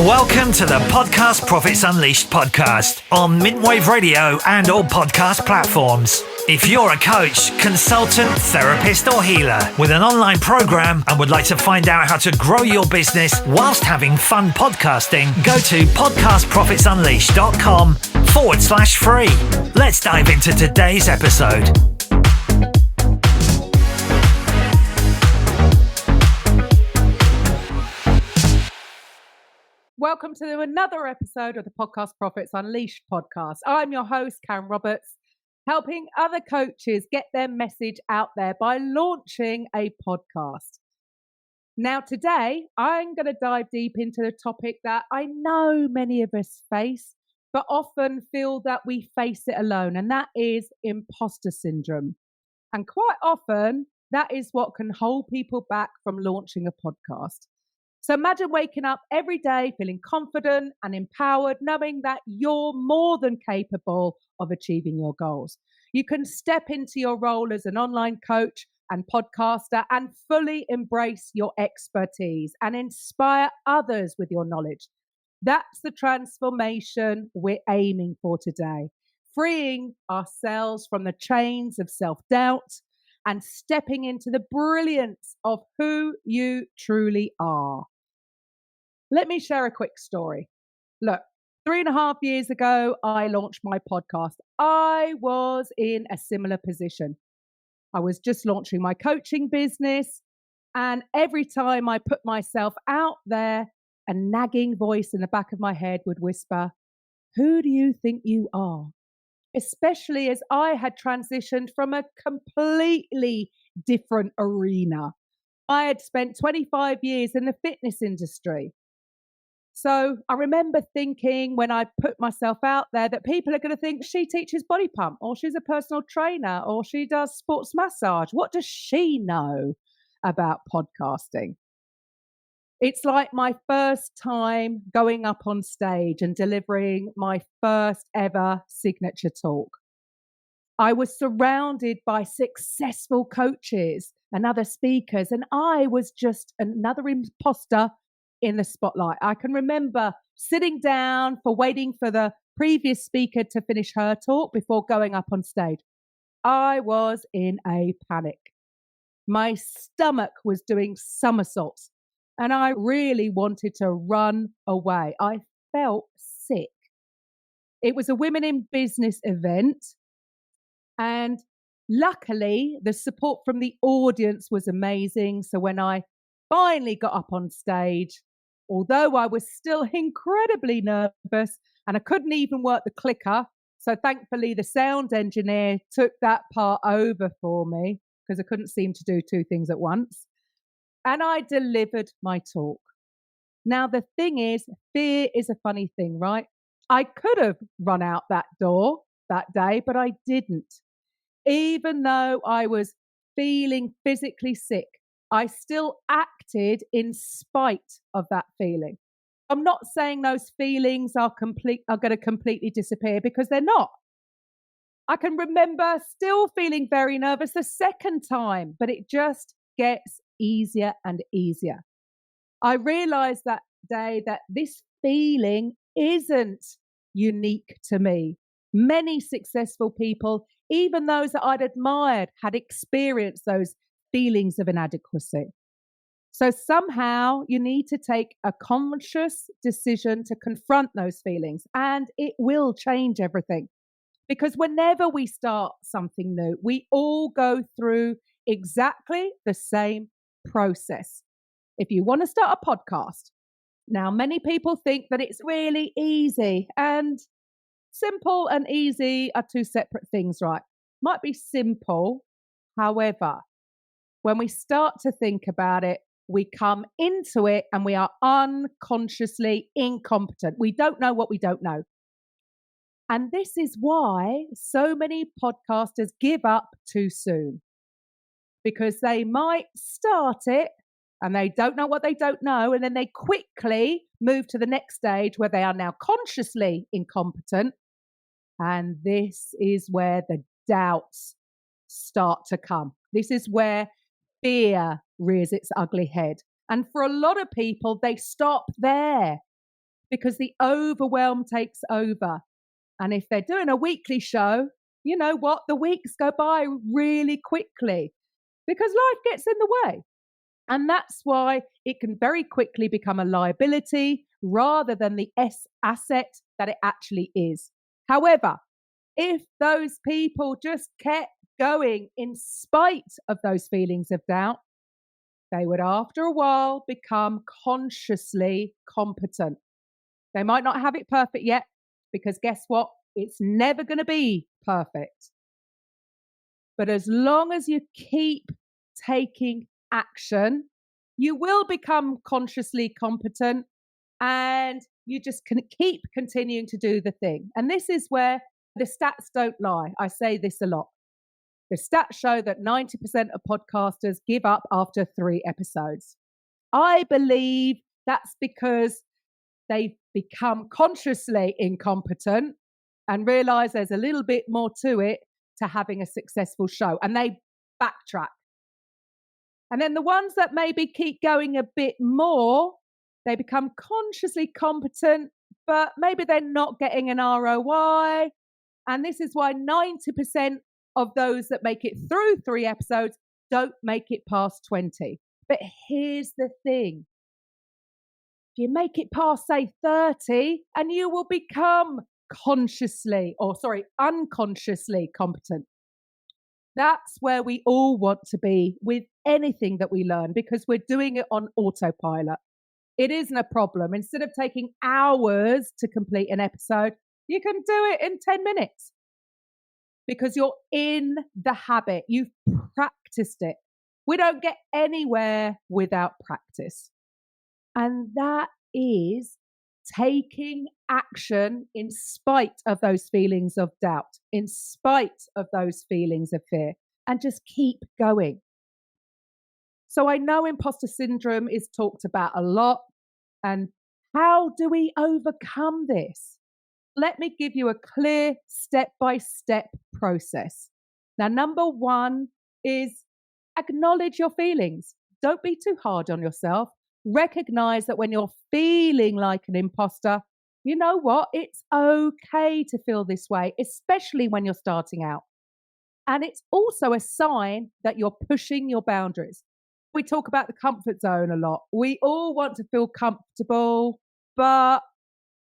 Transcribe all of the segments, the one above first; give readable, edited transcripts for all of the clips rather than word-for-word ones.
Welcome to the Podcast Profits Unleashed podcast on Mintwave Radio and all podcast platforms. If you're a coach, consultant, therapist or healer with an online program and would like to find out how to grow your business whilst having fun podcasting, go to podcastprofitsunleashed.com/free. Let's dive into today's episode. Welcome to another episode of the Podcast Profits Unleashed podcast. I'm your host, Karen Roberts, helping other coaches get their message out there by launching a podcast. Now, today, I'm going to dive deep into the topic that I know many of us face, but often feel that we face it alone, and that is imposter syndrome. And quite often, that is what can hold people back from launching a podcast. So imagine waking up every day feeling confident and empowered, knowing that you're more than capable of achieving your goals. You can step into your role as an online coach and podcaster and fully embrace your expertise and inspire others with your knowledge. That's the transformation we're aiming for today, freeing ourselves from the chains of self-doubt and stepping into the brilliance of who you truly are. Let me share a quick story. Look, 3.5 years ago, I launched my podcast. I was in a similar position. I was just launching my coaching business. And every time I put myself out there, a nagging voice in the back of my head would whisper, "Who do you think you are?" Especially as I had transitioned from a completely different arena. I had spent 25 years in the fitness industry. So I remember thinking when I put myself out there that people are going to think she teaches body pump or she's a personal trainer or she does sports massage. What does she know about podcasting? It's like my first time going up on stage and delivering my first ever signature talk. I was surrounded by successful coaches and other speakers, and I was just another imposter in the spotlight. I can remember sitting down waiting for the previous speaker to finish her talk before going up on stage. I was in a panic. My stomach was doing somersaults and I really wanted to run away. I felt sick. It was a women in business event, and luckily the support from the audience was amazing. So when I finally got up on stage, although I was still incredibly nervous and I couldn't even work the clicker, so thankfully the sound engineer took that part over for me because I couldn't seem to do two things at once. And I delivered my talk. Now, the thing is, fear is a funny thing, right? I could have run out that door that day, but I didn't. Even though I was feeling physically sick, I still acted in spite of that feeling. I'm not saying those feelings are going to completely disappear, because they're not. I can remember still feeling very nervous the second time, but it just gets easier and easier. I realized that day that this feeling isn't unique to me. Many successful people, even those that I'd admired, had experienced those feelings of inadequacy. So somehow you need to take a conscious decision to confront those feelings, and it will change everything. Because whenever we start something new, we all go through exactly the same process. If you want to start a podcast, now many people think that it's really easy, and simple and easy are two separate things, right? Might be simple. However, when we start to think about it, we come into it and we are unconsciously incompetent. We don't know what we don't know. And this is why so many podcasters give up too soon, because they might start it and they don't know what they don't know. And then they quickly move to the next stage where they are now consciously incompetent. And this is where the doubts start to come. This is where fear rears its ugly head. And for a lot of people, they stop there. because the overwhelm takes over. And if they're doing a weekly show, you know what? The weeks go by really quickly because life gets in the way. And that's why it can very quickly become a liability rather than the asset that it actually is. However, if those people just kept going in spite of those feelings of doubt, they would, after a while, become consciously competent. They might not have it perfect yet, because guess what? It's never going to be perfect. But as long as you keep taking action, you will become consciously competent, and you just can keep continuing to do the thing. And this is where the stats don't lie. I say this a lot. The stats show that 90% of podcasters give up after 3 episodes. I believe that's because they've become consciously incompetent and realize there's a little bit more to it to having a successful show, and they backtrack. And then the ones that maybe keep going a bit more, they become consciously competent, but maybe they're not getting an ROI. And this is why 90% of those that make it through 3 episodes don't make it past 20. But here's the thing. You make it past, say, 30, and you will become unconsciously competent. That's where we all want to be with anything that we learn, because we're doing it on autopilot. It isn't a problem. Instead of taking hours to complete an episode, you can do it in 10 minutes because you're in the habit. You've practiced it. We don't get anywhere without practice. And that is taking action in spite of those feelings of doubt, in spite of those feelings of fear, and just keep going. So I know imposter syndrome is talked about a lot. And how do we overcome this? Let me give you a clear step-by-step process. Now, number 1 is acknowledge your feelings. Don't be too hard on yourself. Recognize that when you're feeling like an imposter, you know what? It's okay to feel this way, especially when you're starting out. And it's also a sign that you're pushing your boundaries. We talk about the comfort zone a lot. We all want to feel comfortable, but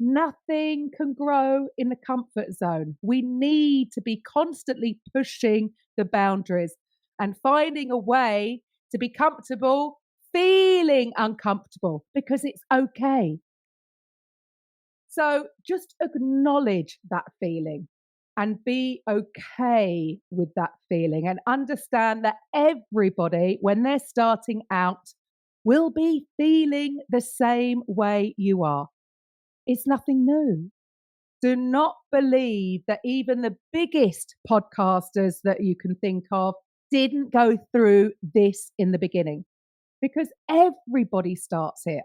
nothing can grow in the comfort zone. We need to be constantly pushing the boundaries and finding a way to be comfortable, feeling uncomfortable, because it's okay. So just acknowledge that feeling and be okay with that feeling, and understand that everybody, when they're starting out, will be feeling the same way you are. It's nothing new. Do not believe that even the biggest podcasters that you can think of didn't go through this in the beginning, because everybody starts here.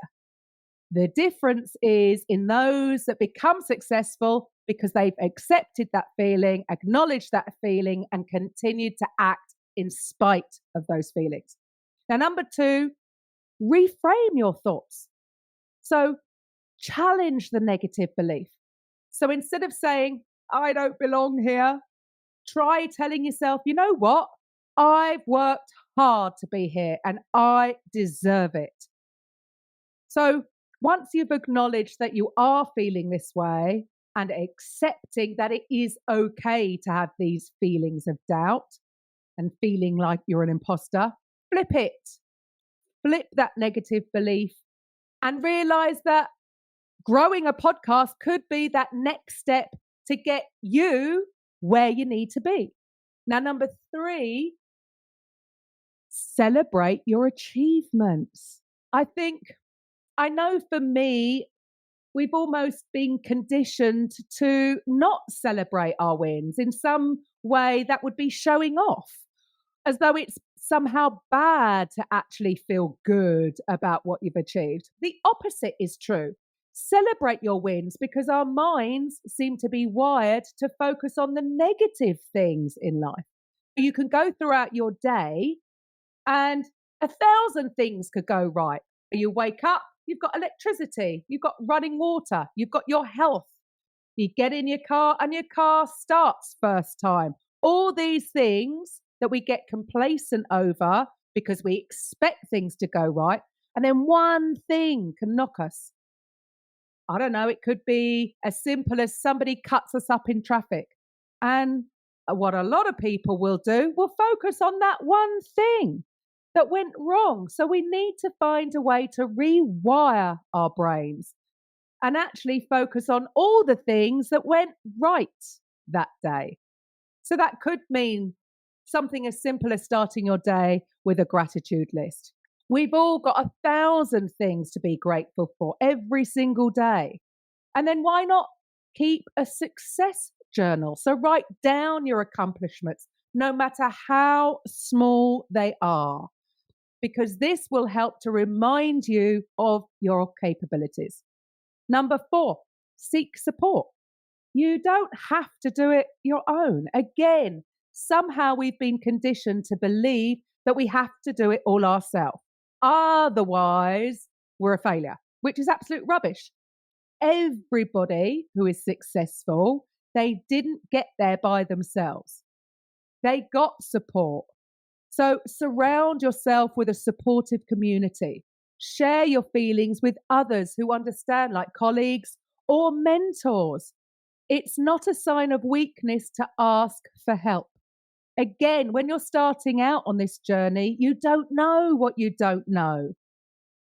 The difference is in those that become successful because they've accepted that feeling, acknowledged that feeling, and continued to act in spite of those feelings. Now, number 2, reframe your thoughts. So challenge the negative belief. So instead of saying, I don't belong here, try telling yourself, you know what? I've worked hard to be here and I deserve it. So once you've acknowledged that you are feeling this way and accepting that it is okay to have these feelings of doubt and feeling like you're an imposter, flip it. Flip that negative belief and realize that growing a podcast could be that next step to get you where you need to be. Now, number 3, celebrate your achievements. I know for me, we've almost been conditioned to not celebrate our wins. In some way, that would be showing off, as though it's somehow bad to actually feel good about what you've achieved. The opposite is true. Celebrate your wins, because our minds seem to be wired to focus on the negative things in life. You can go throughout your day and 1,000 things could go right. You wake up, you've got electricity, you've got running water, you've got your health. You get in your car and your car starts first time. All these things that we get complacent over because we expect things to go right. And then one thing can knock us. I don't know, it could be as simple as somebody cuts us up in traffic. And what a lot of people will do will focus on that one thing that went wrong. So we need to find a way to rewire our brains and actually focus on all the things that went right that day. So that could mean something as simple as starting your day with a gratitude list. We've all got 1,000 things to be grateful for every single day. And then why not keep a success journal? So write down your accomplishments, no matter how small they are, because this will help to remind you of your capabilities. Number 4, seek support. You don't have to do it your own. Again, somehow we've been conditioned to believe that we have to do it all ourselves. Otherwise, we're a failure, which is absolute rubbish. Everybody who is successful, they didn't get there by themselves. They got support. So surround yourself with a supportive community. Share your feelings with others who understand, like colleagues or mentors. It's not a sign of weakness to ask for help. Again, when you're starting out on this journey, you don't know what you don't know.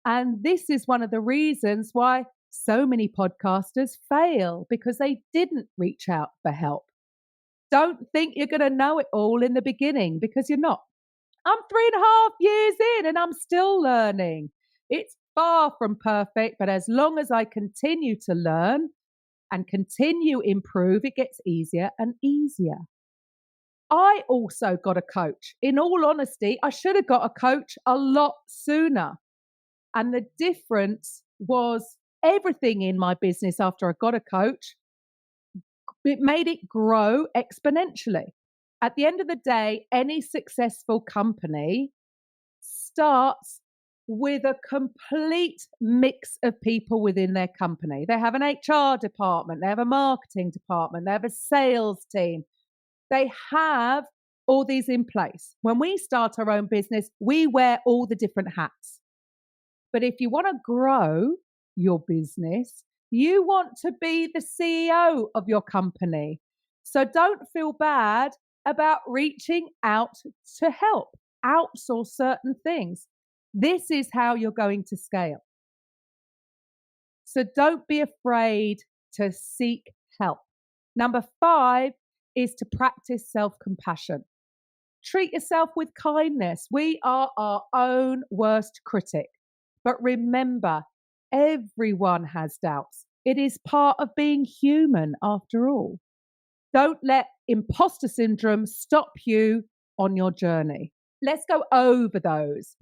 And this is one of the reasons why so many podcasters fail, because they didn't reach out for help. Don't think you're going to know it all in the beginning, because you're not. I'm 3.5 years in and I'm still learning. It's far from perfect, but as long as I continue to learn and continue improve, it gets easier and easier. I also got a coach. In all honesty, I should have got a coach a lot sooner. And the difference was everything in my business after I got a coach, it made it grow exponentially. At the end of the day, any successful company starts with a complete mix of people within their company. They have an HR department, they have a marketing department, they have a sales team. They have all these in place. When we start our own business, we wear all the different hats. But if you want to grow your business, you want to be the CEO of your company. So don't feel bad about reaching out to help, outsource certain things. This is how you're going to scale. So don't be afraid to seek help. Number 5 is to practice self-compassion. Treat yourself with kindness. We are our own worst critic. But remember, everyone has doubts. It is part of being human after all. Don't let imposter syndrome stop you on your journey. Let's go over those.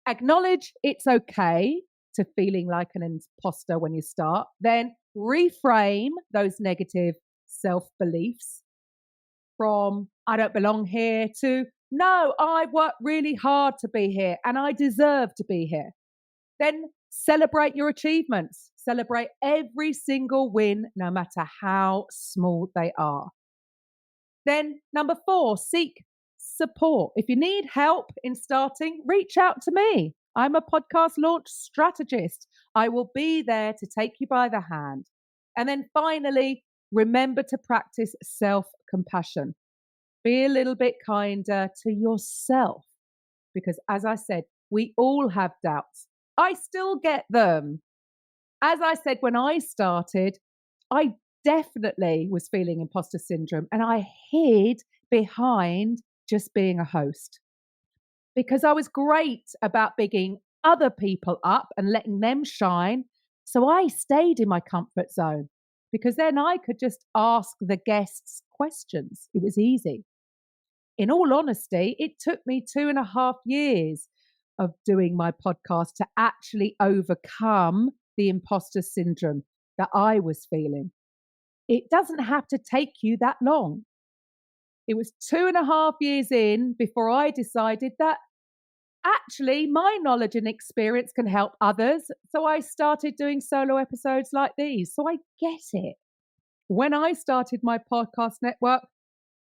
Acknowledge it's okay to feeling like an imposter when you start. Then reframe those negative self-beliefs from I don't belong here to no, I worked really hard to be here and I deserve to be here. Then celebrate your achievements. Celebrate every single win, no matter how small they are. Then number 4, seek support. If you need help in starting, reach out to me. I'm a podcast launch strategist. I will be there to take you by the hand. And then finally, remember to practice self-compassion. Be a little bit kinder to yourself, because as I said, we all have doubts. I still get them. As I said, when I started, I definitely was feeling imposter syndrome, and I hid behind just being a host because I was great about bigging other people up and letting them shine. So I stayed in my comfort zone because then I could just ask the guests questions. It was easy. In all honesty, it took me 2.5 years of doing my podcast to actually overcome the imposter syndrome that I was feeling. It doesn't have to take you that long. It was 2.5 years in before I decided that actually, my knowledge and experience can help others. So I started doing solo episodes like these. So I get it. When I started my podcast network,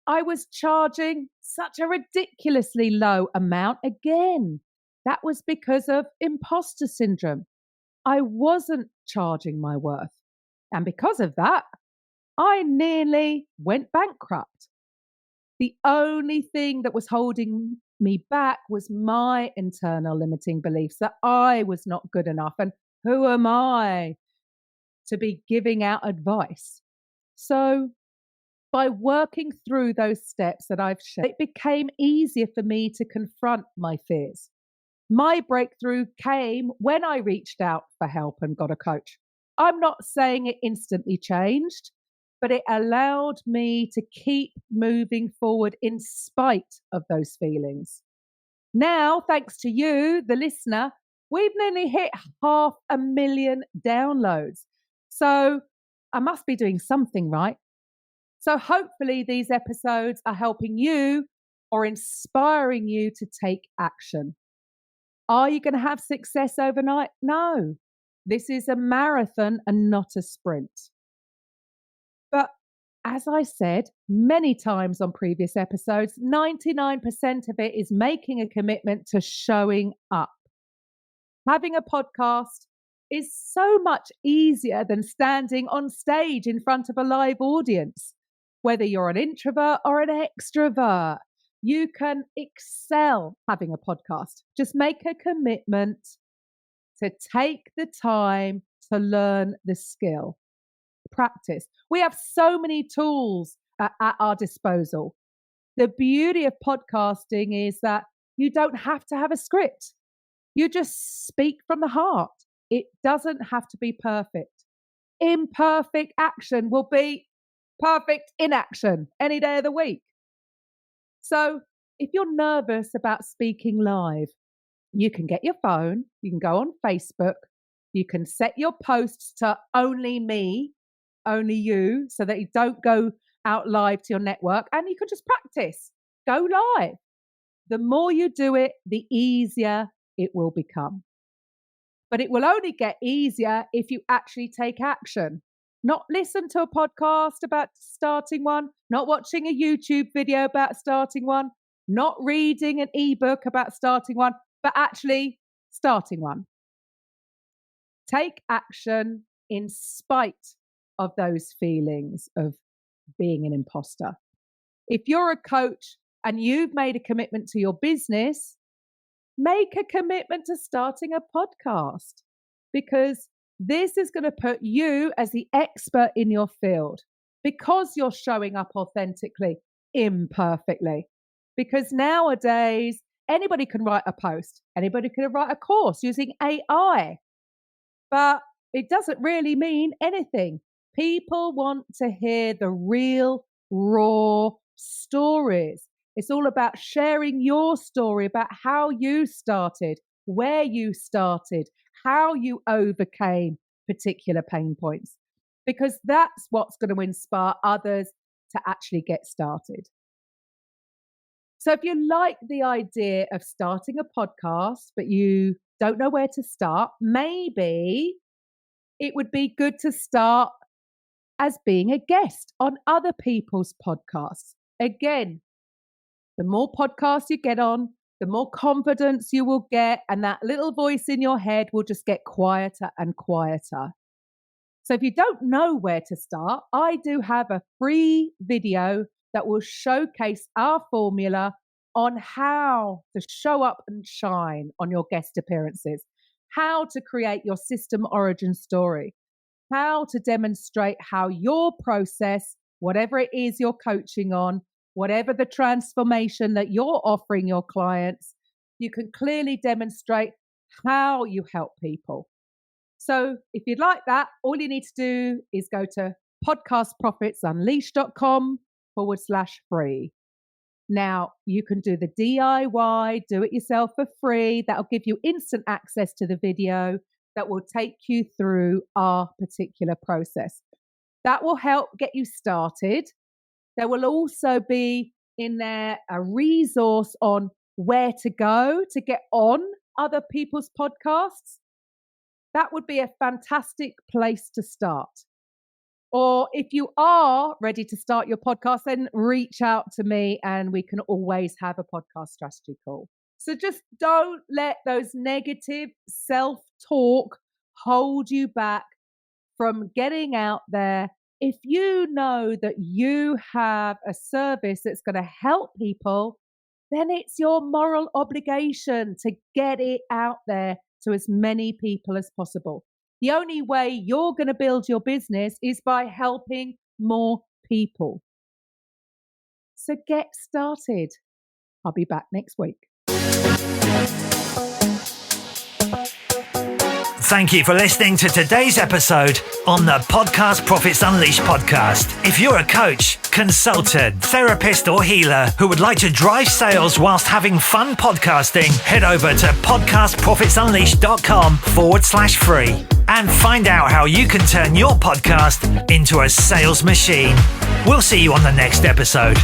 I was charging such a ridiculously low amount again. That was because of imposter syndrome. I wasn't charging my worth. And because of that, I nearly went bankrupt. The only thing that was holding me back was my internal limiting beliefs that I was not good enough. And who am I to be giving out advice? So, by working through those steps that I've shared, it became easier for me to confront my fears. My breakthrough came when I reached out for help and got a coach. I'm not saying it instantly changed, but it allowed me to keep moving forward in spite of those feelings. Now, thanks to you, the listener, we've nearly hit 500,000 downloads. So I must be doing something right. So hopefully these episodes are helping you or inspiring you to take action. Are you going to have success overnight? No. This is a marathon and not a sprint. But as I said many times on previous episodes, 99% of it is making a commitment to showing up. Having a podcast is so much easier than standing on stage in front of a live audience. Whether you're an introvert or an extrovert, you can excel having a podcast. Just make a commitment to take the time to learn the skill. Practice. We have so many tools at our disposal. The beauty of podcasting is that you don't have to have a script. You just speak from the heart. It doesn't have to be perfect. Imperfect action will be perfect inaction any day of the week. So if you're nervous about speaking live, you can get your phone, you can go on Facebook, you can set your posts to only me, only you, so that you don't go out live to your network, and you can just practice. Go live. The more you do it, the easier it will become. But it will only get easier if you actually take action. Not listen to a podcast about starting one, not watching a YouTube video about starting one, not reading an ebook about starting one, but actually starting one. Take action in spite of those feelings of being an imposter. If you're a coach and you've made a commitment to your business, make a commitment to starting a podcast, because this is going to put you as the expert in your field, because you're showing up authentically, imperfectly. Because nowadays, anybody can write a post, anybody can write a course using AI, but it doesn't really mean anything. People want to hear the real, raw stories. It's all about sharing your story about how you started, where you started, how you overcame particular pain points, because that's what's going to inspire others to actually get started. So if you like the idea of starting a podcast, but you don't know where to start, maybe it would be good to start as being a guest on other people's podcasts. Again, the more podcasts you get on, the more confidence you will get, and that little voice in your head will just get quieter and quieter. So if you don't know where to start, I do have a free video that will showcase our formula on how to show up and shine on your guest appearances, how to create your system origin story, how to demonstrate how your process, whatever it is you're coaching on, whatever the transformation that you're offering your clients, you can clearly demonstrate how you help people. So if you'd like that, all you need to do is go to podcastprofitsunleashed.com/free. Now, you can do the DIY, do it yourself for free. That'll give you instant access to the video that will take you through our particular process. That will help get you started. There will also be in there a resource on where to go to get on other people's podcasts, that would be a fantastic place to start. Or if you are ready to start your podcast, then reach out to me and we can always have a podcast strategy call. So just don't let those negative self-talk hold you back from getting out there. If you know that you have a service that's going to help people, then it's your moral obligation to get it out there to as many people as possible. The only way you're going to build your business is by helping more people. So get started. I'll be back next week. Thank you for listening to today's episode on the Podcast Profits Unleashed podcast. If you're a coach, consultant, therapist, or healer who would like to drive sales whilst having fun podcasting, head over to podcastprofitsunleashed.com/free and find out how you can turn your podcast into a sales machine. We'll see you on the next episode.